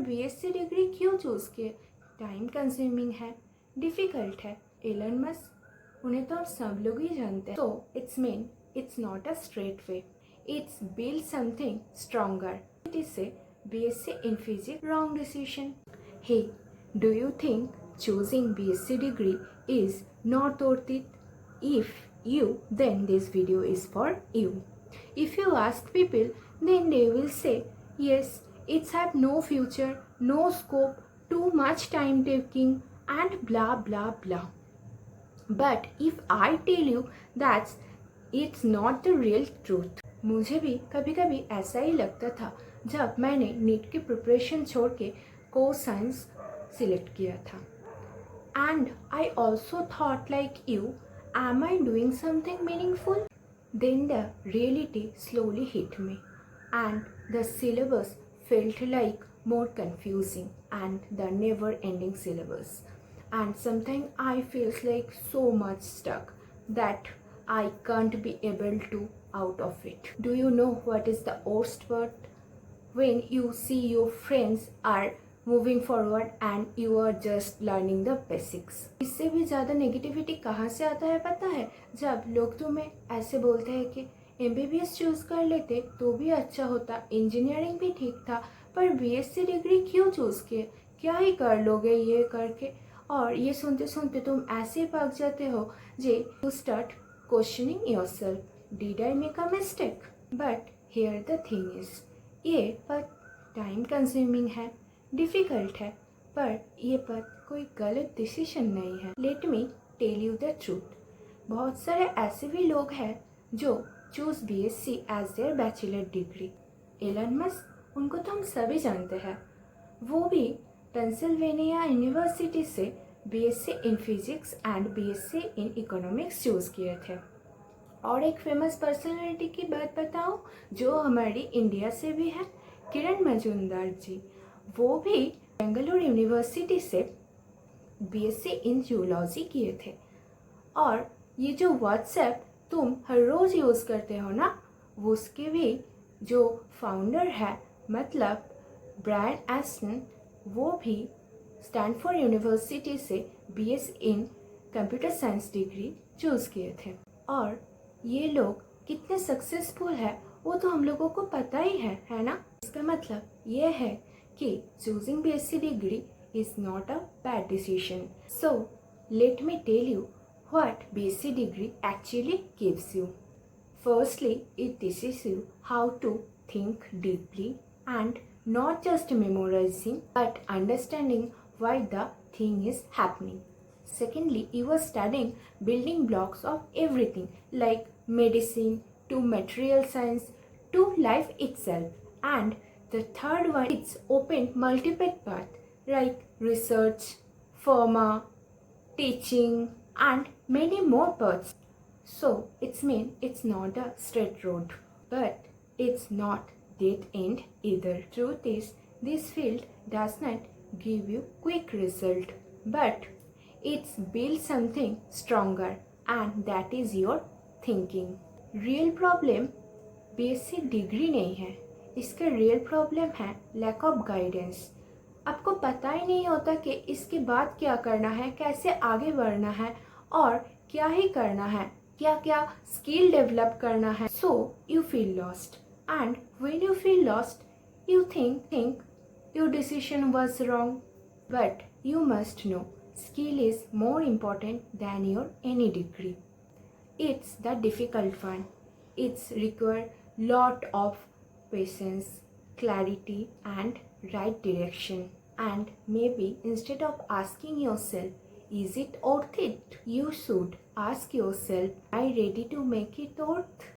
BSc degree क्यों choose किए? Time consuming है, डिफ़िकल्ट है। एलन मस्क, उन्हें तो हम सब लोग ही जानते हैं। So it's not a straight way, it's build something stronger. It is say BSc in physics wrong decision. Hey, do you think choosing BSc degree is not worth it? If you, then this video is for you. If you ask people, then they will say, yes, it's have no future, no scope, too much time taking, and blah blah blah. But if I tell you that it's not the real truth. मुझे भी कभी कभी ऐसा ही लगता था जब मैंने NEET की प्रिपरेशन छोड़ के कोर साइंस सिलेक्ट किया था. And I also thought like you, am I doing something meaningful? Then the reality slowly hit me, and the syllabus felt like more confusing and the never ending syllabus. And sometimes I feels like so much stuck that I can't be able to out of it. Do you know what is the worst part? When you see your friends are moving forward and you are just learning the basics. इससे भी ज़्यादा negativity कहाँ से आता है पता है? जब लोग तुम्हें ऐसे बोलते हैं कि MBBS चूज़ कर लेते तो भी अच्छा होता, इंजीनियरिंग भी ठीक था, पर BSc डिग्री क्यों चूज़ किए, क्या ही कर लोगे ये करके. और ये सुनते सुनते तुम ऐसे पक जाते हो जे you start questioning yourself, did I make a mistake. But here the thing is, ये पथ टाइम कंज्यूमिंग है, डिफ़िकल्ट है, पर ये पथ कोई गलत डिसीजन नहीं है. Let me tell you the truth. बहुत सारे ऐसे भी लोग हैं जो choose BSc as their bachelor degree. Elon Musk, उनको तो हम सभी जानते हैं. वो भी पेंसिल्वेनिया यूनिवर्सिटी से BSc in physics and BSc in economics choose किए थे. और एक फेमस पर्सनालिटी की बात बताऊं जो हमारी इंडिया से भी है, किरण मजूमदार जी. वो भी बेंगलुरु यूनिवर्सिटी से BSc इन जूलॉजी किए थे. और ये जो व्हाट्सएप तुम हर रोज़ यूज़ करते हो ना, उसके भी जो फाउंडर है मतलब ब्रायन एस्टन, वो भी स्टैनफोर्ड यूनिवर्सिटी से BSc इन कंप्यूटर साइंस डिग्री चूज़ किए थे. और ये लोग कितने सक्सेसफुल है वो तो हम लोगों को पता ही है ना. इसका मतलब ये है कि choosing BSc degree is not a bad decision. So let me tell you what BSc degree actually gives you. Firstly, it teaches you how to think deeply and not just memorizing but understanding why the thing is happening. Secondly, you are studying building blocks of everything like medicine to material science to life itself. And the third one, it's opened multiple paths like research, pharma, teaching and many more paths. So it's not a straight road, but it's not dead end either. Truth is, this field does not give you quick result, but it's build something stronger, and that is your thinking. Real problem BSc degree नहीं है, इसका real problem है lack of guidance. आपको पता ही नहीं होता कि इसके बाद क्या करना है, कैसे आगे बढ़ना है और क्या ही करना है, क्या क्या स्किल डेवलप करना है. So you feel lost, and when you feel lost you think your decision was wrong. But you must know, skill is more important than your any degree. It's the difficult one. It's require lot of patience, clarity and right direction. And maybe instead of asking yourself, is it worth it? You should ask yourself, am I ready to make it worth?